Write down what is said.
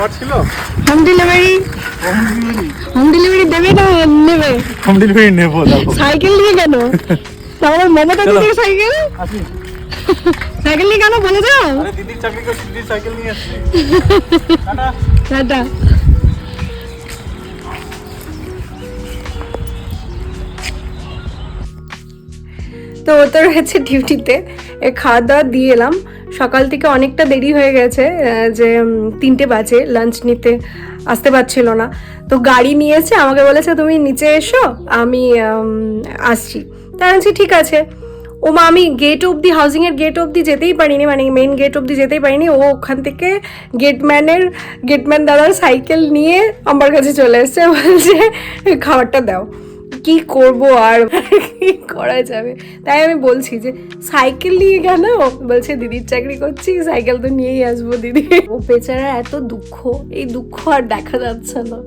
খাবার ছিল? Home delivery দেবে না নেবে? হোম ডেলিভারি নেবো। সাইকেল নিয়ে কেন? আমার মমতা দিদির সাইকেল, সাইকেল নিয়ে কেন বলে যাও? আরে দিদির চাকরি করছি, দিদির সাইকেল নিয়ে আসছি। টাটা। তো ও তো রয়েছে ডিউটিতে, খাওয়া দাওয়া দিয়ে এলাম। সকাল থেকে অনেকটা দেরি হয়ে গেছে, যে 3টে বাজে, লাঞ্চ নিতে আসতে পারছিল না। তো গাড়ি নিয়েছে, আমাকে বলেছে তুমি নিচে এসো, আমি আসছি। তাই বলছি ঠিক আছে। ও মা, আমি গেট অবধি, হাউজিংয়ের গেট অবধি যেতেই পারিনি, মানে মেন গেট অবধি যেতেই পারিনি। ও ওখান থেকে গেটম্যান দাদার সাইকেল নিয়ে আমার কাছে চলে এসছে, বলছে খাবারটা দাও। কি করব আর, কি করা যাবে? তাই আমি বলছি যে সাইকেল নিয়ে কেন? বলছে দিদির চাকরি করছি, সাইকেল তো নিয়েই আসবো দিদি। ও বেচারা এত দুঃখ, এই দুঃখ আর দেখা যাচ্ছে না।